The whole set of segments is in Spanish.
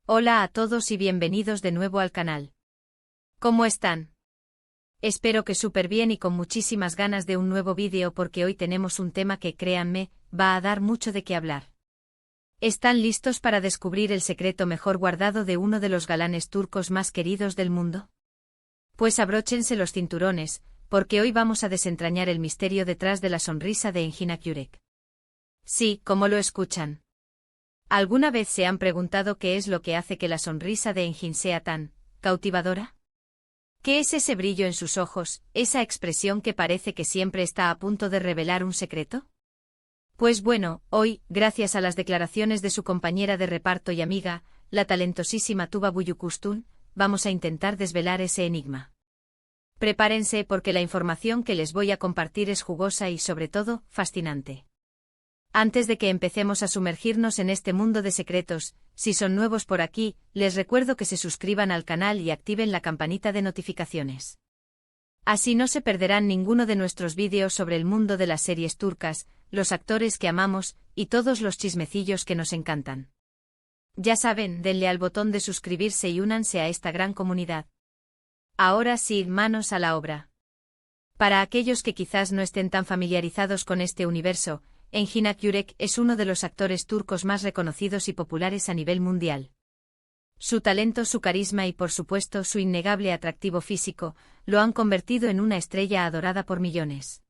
Hola a todos y bienvenidos de nuevo al canal. ¿Cómo están? Espero que súper bien y con muchísimas ganas de un nuevo vídeo porque hoy tenemos un tema que, créanme, va a dar mucho de qué hablar. ¿Están listos para descubrir el secreto mejor guardado de uno de los galanes turcos más queridos del mundo? Pues abróchense los cinturones, porque hoy vamos a desentrañar el misterio detrás de la sonrisa de Engin Akyürek. Sí, como lo escuchan. ¿Alguna vez se han preguntado qué es lo que hace que la sonrisa de Engin sea tan cautivadora? ¿Qué es ese brillo en sus ojos, esa expresión que parece que siempre está a punto de revelar un secreto? Pues bueno, hoy, gracias a las declaraciones de su compañera de reparto y amiga, la talentosísima Tuba Büyüküstün, vamos a intentar desvelar ese enigma. Prepárense porque la información que les voy a compartir es jugosa y, sobre todo, fascinante. Antes de que empecemos a sumergirnos en este mundo de secretos, si son nuevos por aquí, les recuerdo que se suscriban al canal y activen la campanita de notificaciones. Así no se perderán ninguno de nuestros vídeos sobre el mundo de las series turcas, los actores que amamos, y todos los chismecillos que nos encantan. Ya saben, denle al botón de suscribirse y únanse a esta gran comunidad. Ahora sí, manos a la obra. Para aquellos que quizás no estén tan familiarizados con este universo, Engin Akyürek es uno de los actores turcos más reconocidos y populares a nivel mundial. Su talento, su carisma y por supuesto su innegable atractivo físico, lo han convertido en una estrella adorada por millones.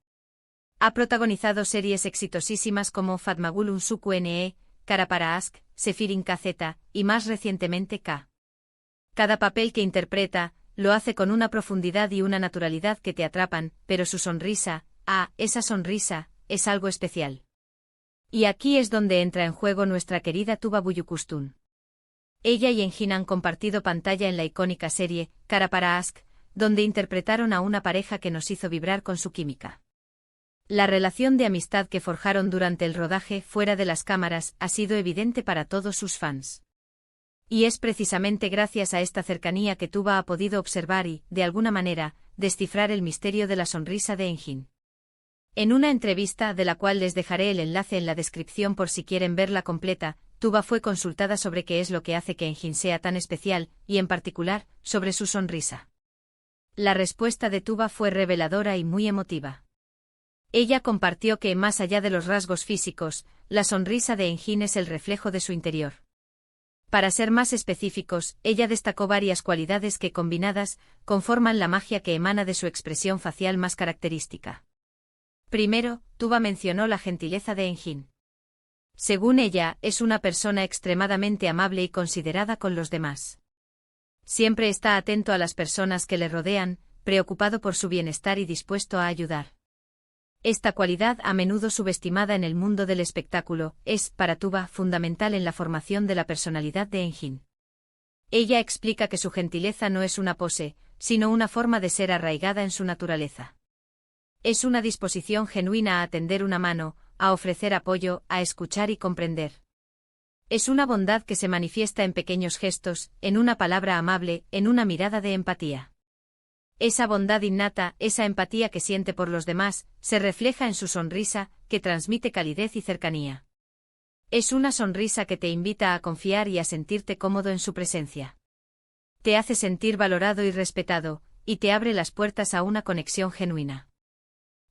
Ha protagonizado series exitosísimas como Fatma Gül Unsuku Ne, Kara Para Aşk, Sefirin KZ, y más recientemente K. Cada papel que interpreta, lo hace con una profundidad y una naturalidad que te atrapan, pero su sonrisa, esa sonrisa, es algo especial. Y aquí es donde entra en juego nuestra querida Tuba Büyüküstün. Ella y Engin han compartido pantalla en la icónica serie, Kara Para Aşk, donde interpretaron a una pareja que nos hizo vibrar con su química. La relación de amistad que forjaron durante el rodaje fuera de las cámaras ha sido evidente para todos sus fans. Y es precisamente gracias a esta cercanía que Tuba ha podido observar y, de alguna manera, descifrar el misterio de la sonrisa de Engin. En una entrevista de la cual les dejaré el enlace en la descripción por si quieren verla completa, Tuba fue consultada sobre qué es lo que hace que Engin sea tan especial, y en particular, sobre su sonrisa. La respuesta de Tuba fue reveladora y muy emotiva. Ella compartió que, más allá de los rasgos físicos, la sonrisa de Engin es el reflejo de su interior. Para ser más específicos, ella destacó varias cualidades que, combinadas, conforman la magia que emana de su expresión facial más característica. Primero, Tuba mencionó la gentileza de Engin. Según ella, es una persona extremadamente amable y considerada con los demás. Siempre está atento a las personas que le rodean, preocupado por su bienestar y dispuesto a ayudar. Esta cualidad, a menudo subestimada en el mundo del espectáculo, es, para Tuba, fundamental en la formación de la personalidad de Engin. Ella explica que su gentileza no es una pose, sino una forma de ser arraigada en su naturaleza. Es una disposición genuina a tender una mano, a ofrecer apoyo, a escuchar y comprender. Es una bondad que se manifiesta en pequeños gestos, en una palabra amable, en una mirada de empatía. Esa bondad innata, esa empatía que siente por los demás, se refleja en su sonrisa, que transmite calidez y cercanía. Es una sonrisa que te invita a confiar y a sentirte cómodo en su presencia. Te hace sentir valorado y respetado, y te abre las puertas a una conexión genuina.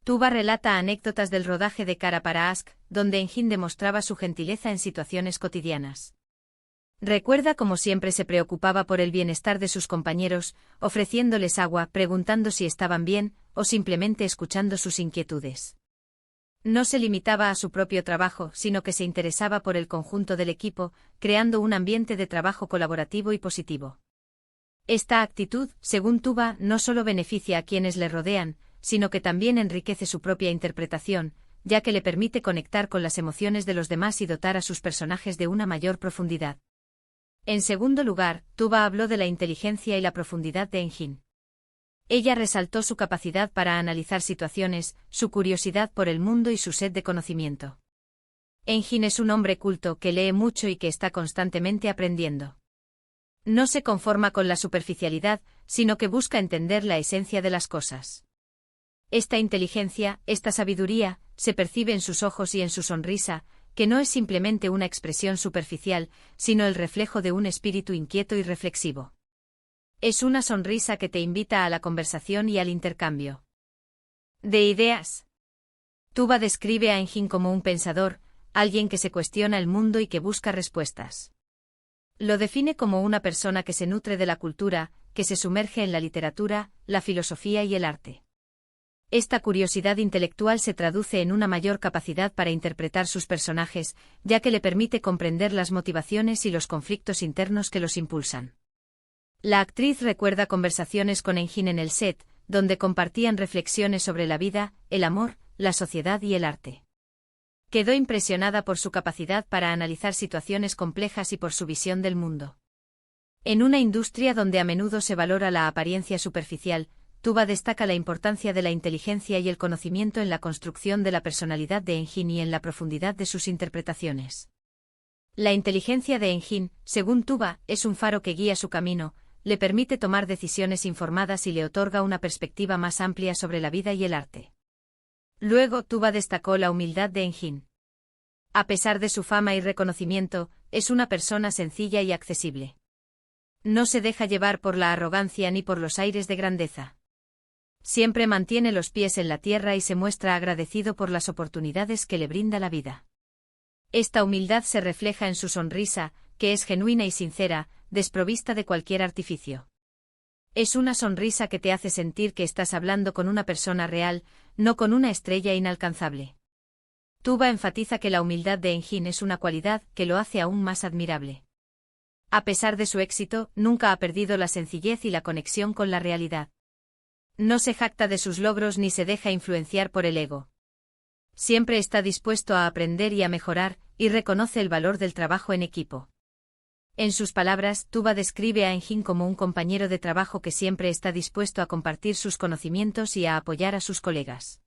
Tuba relata anécdotas del rodaje de Kara Para Aşk, donde Engin demostraba su gentileza en situaciones cotidianas. Recuerda cómo siempre se preocupaba por el bienestar de sus compañeros, ofreciéndoles agua, preguntando si estaban bien, o simplemente escuchando sus inquietudes. No se limitaba a su propio trabajo, sino que se interesaba por el conjunto del equipo, creando un ambiente de trabajo colaborativo y positivo. Esta actitud, según Tuba, no solo beneficia a quienes le rodean, sino que también enriquece su propia interpretación, ya que le permite conectar con las emociones de los demás y dotar a sus personajes de una mayor profundidad. En segundo lugar, Tuba habló de la inteligencia y la profundidad de Engin. Ella resaltó su capacidad para analizar situaciones, su curiosidad por el mundo y su sed de conocimiento. Engin es un hombre culto que lee mucho y que está constantemente aprendiendo. No se conforma con la superficialidad, sino que busca entender la esencia de las cosas. Esta inteligencia, esta sabiduría, se percibe en sus ojos y en su sonrisa, que no es simplemente una expresión superficial, sino el reflejo de un espíritu inquieto y reflexivo. Es una sonrisa que te invita a la conversación y al intercambio de ideas. Tuba describe a Engin como un pensador, alguien que se cuestiona el mundo y que busca respuestas. Lo define como una persona que se nutre de la cultura, que se sumerge en la literatura, la filosofía y el arte. Esta curiosidad intelectual se traduce en una mayor capacidad para interpretar sus personajes, ya que le permite comprender las motivaciones y los conflictos internos que los impulsan. La actriz recuerda conversaciones con Engin en el set, donde compartían reflexiones sobre la vida, el amor, la sociedad y el arte. Quedó impresionada por su capacidad para analizar situaciones complejas y por su visión del mundo. En una industria donde a menudo se valora la apariencia superficial, Tuba destaca la importancia de la inteligencia y el conocimiento en la construcción de la personalidad de Engin y en la profundidad de sus interpretaciones. La inteligencia de Engin, según Tuba, es un faro que guía su camino, le permite tomar decisiones informadas y le otorga una perspectiva más amplia sobre la vida y el arte. Luego Tuba destacó la humildad de Engin. A pesar de su fama y reconocimiento, es una persona sencilla y accesible. No se deja llevar por la arrogancia ni por los aires de grandeza. Siempre mantiene los pies en la tierra y se muestra agradecido por las oportunidades que le brinda la vida. Esta humildad se refleja en su sonrisa, que es genuina y sincera, desprovista de cualquier artificio. Es una sonrisa que te hace sentir que estás hablando con una persona real, no con una estrella inalcanzable. Tuba enfatiza que la humildad de Engin es una cualidad que lo hace aún más admirable. A pesar de su éxito, nunca ha perdido la sencillez y la conexión con la realidad. No se jacta de sus logros ni se deja influenciar por el ego. Siempre está dispuesto a aprender y a mejorar, y reconoce el valor del trabajo en equipo. En sus palabras, Tuba describe a Engin como un compañero de trabajo que siempre está dispuesto a compartir sus conocimientos y a apoyar a sus colegas.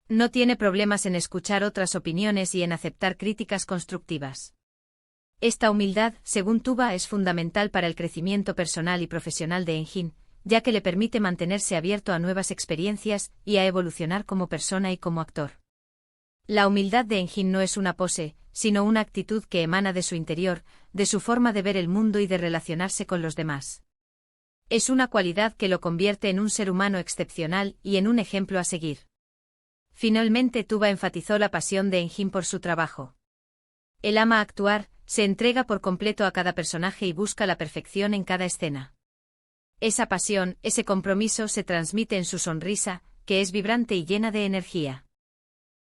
No tiene problemas en escuchar otras opiniones y en aceptar críticas constructivas. Esta humildad, según Tuba, es fundamental para el crecimiento personal y profesional de Engin, ya que le permite mantenerse abierto a nuevas experiencias y a evolucionar como persona y como actor. La humildad de Engin no es una pose, sino una actitud que emana de su interior, de su forma de ver el mundo y de relacionarse con los demás. Es una cualidad que lo convierte en un ser humano excepcional y en un ejemplo a seguir. Finalmente Tuba enfatizó la pasión de Engin por su trabajo. Él ama actuar, se entrega por completo a cada personaje y busca la perfección en cada escena. Esa pasión, ese compromiso se transmite en su sonrisa, que es vibrante y llena de energía.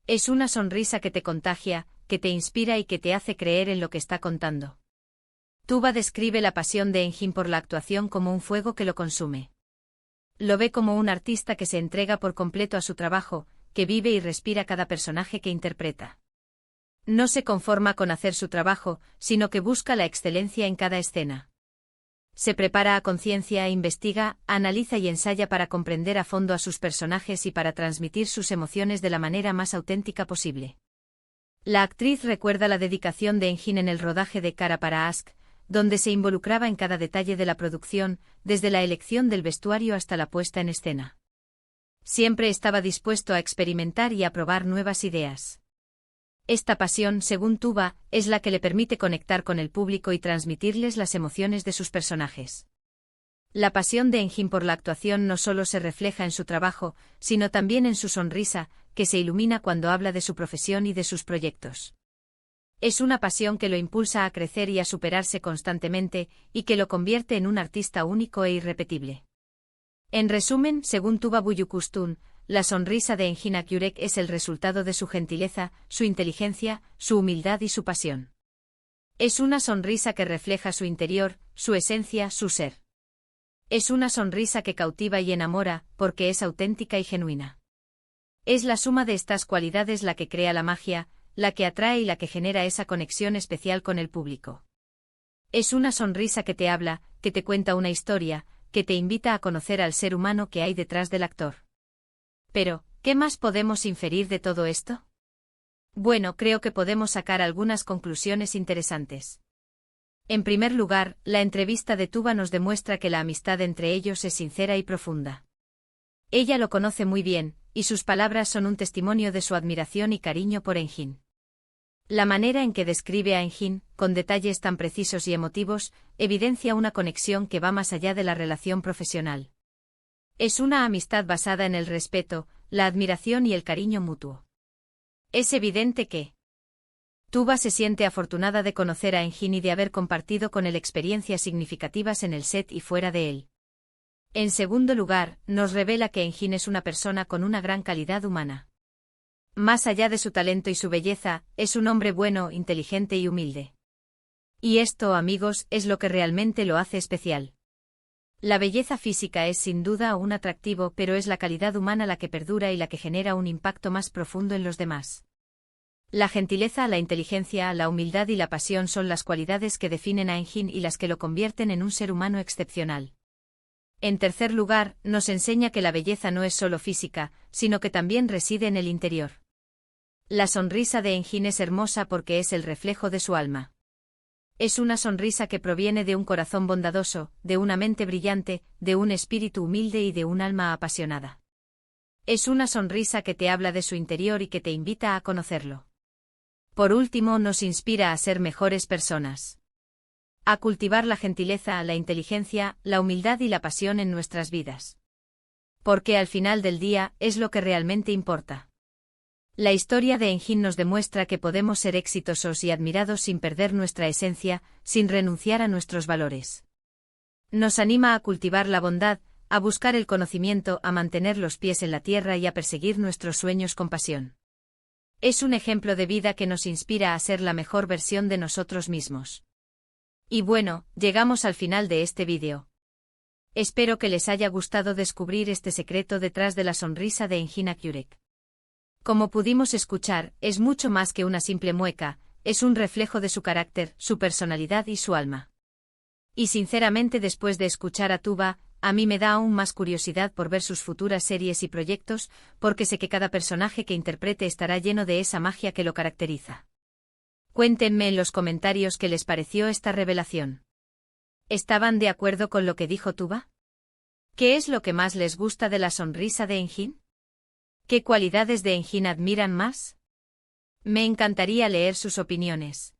Es una sonrisa que te contagia, que te inspira y que te hace creer en lo que está contando. Tuba describe la pasión de Engin por la actuación como un fuego que lo consume. Lo ve como un artista que se entrega por completo a su trabajo, que vive y respira cada personaje que interpreta. No se conforma con hacer su trabajo, sino que busca la excelencia en cada escena. Se prepara a conciencia, investiga, analiza y ensaya para comprender a fondo a sus personajes y para transmitir sus emociones de la manera más auténtica posible. La actriz recuerda la dedicación de Engin en el rodaje de Cara para Ask, donde se involucraba en cada detalle de la producción, desde la elección del vestuario hasta la puesta en escena. Siempre estaba dispuesto a experimentar y a probar nuevas ideas. Esta pasión, según Tuba, es la que le permite conectar con el público y transmitirles las emociones de sus personajes. La pasión de Engin por la actuación no solo se refleja en su trabajo, sino también en su sonrisa, que se ilumina cuando habla de su profesión y de sus proyectos. Es una pasión que lo impulsa a crecer y a superarse constantemente, y que lo convierte en un artista único e irrepetible. En resumen, según Tuba Büyüküstün, la sonrisa de Engin Akyürek es el resultado de su gentileza, su inteligencia, su humildad y su pasión. Es una sonrisa que refleja su interior, su esencia, su ser. Es una sonrisa que cautiva y enamora, porque es auténtica y genuina. Es la suma de estas cualidades la que crea la magia, la que atrae y la que genera esa conexión especial con el público. Es una sonrisa que te habla, que te cuenta una historia, que te invita a conocer al ser humano que hay detrás del actor. Pero, ¿qué más podemos inferir de todo esto? Bueno, creo que podemos sacar algunas conclusiones interesantes. En primer lugar, la entrevista de Tuba nos demuestra que la amistad entre ellos es sincera y profunda. Ella lo conoce muy bien, y sus palabras son un testimonio de su admiración y cariño por Engin. La manera en que describe a Engin, con detalles tan precisos y emotivos, evidencia una conexión que va más allá de la relación profesional. Es una amistad basada en el respeto, la admiración y el cariño mutuo. Es evidente que Tuba se siente afortunada de conocer a Engin y de haber compartido con él experiencias significativas en el set y fuera de él. En segundo lugar, nos revela que Engin es una persona con una gran calidad humana. Más allá de su talento y su belleza, es un hombre bueno, inteligente y humilde. Y esto, amigos, es lo que realmente lo hace especial. La belleza física es sin duda un atractivo, pero es la calidad humana la que perdura y la que genera un impacto más profundo en los demás. La gentileza, la inteligencia, la humildad y la pasión son las cualidades que definen a Engin y las que lo convierten en un ser humano excepcional. En tercer lugar, nos enseña que la belleza no es solo física, sino que también reside en el interior. La sonrisa de Engin es hermosa porque es el reflejo de su alma. Es una sonrisa que proviene de un corazón bondadoso, de una mente brillante, de un espíritu humilde y de un alma apasionada. Es una sonrisa que te habla de su interior y que te invita a conocerlo. Por último, nos inspira a ser mejores personas. A cultivar la gentileza, la inteligencia, la humildad y la pasión en nuestras vidas. Porque al final del día, es lo que realmente importa. La historia de Engin nos demuestra que podemos ser exitosos y admirados sin perder nuestra esencia, sin renunciar a nuestros valores. Nos anima a cultivar la bondad, a buscar el conocimiento, a mantener los pies en la tierra y a perseguir nuestros sueños con pasión. Es un ejemplo de vida que nos inspira a ser la mejor versión de nosotros mismos. Y bueno, llegamos al final de este vídeo. Espero que les haya gustado descubrir este secreto detrás de la sonrisa de Engin Akyurek. Como pudimos escuchar, es mucho más que una simple mueca, es un reflejo de su carácter, su personalidad y su alma. Y sinceramente, después de escuchar a Tuba, a mí me da aún más curiosidad por ver sus futuras series y proyectos, porque sé que cada personaje que interprete estará lleno de esa magia que lo caracteriza. Cuéntenme en los comentarios qué les pareció esta revelación. ¿Estaban de acuerdo con lo que dijo Tuba? ¿Qué es lo que más les gusta de la sonrisa de Engin? ¿Qué cualidades de Engin admiran más? Me encantaría leer sus opiniones.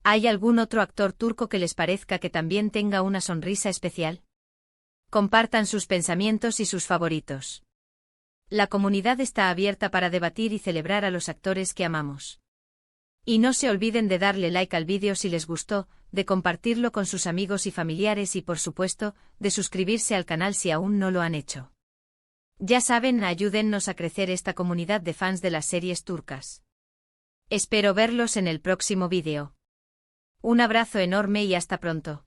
¿Hay algún otro actor turco que les parezca que también tenga una sonrisa especial? Compartan sus pensamientos y sus favoritos. La comunidad está abierta para debatir y celebrar a los actores que amamos. Y no se olviden de darle like al vídeo si les gustó, de compartirlo con sus amigos y familiares y por supuesto, de suscribirse al canal si aún no lo han hecho. Ya saben, ayúdennos a crecer esta comunidad de fans de las series turcas. Espero verlos en el próximo vídeo. Un abrazo enorme y hasta pronto.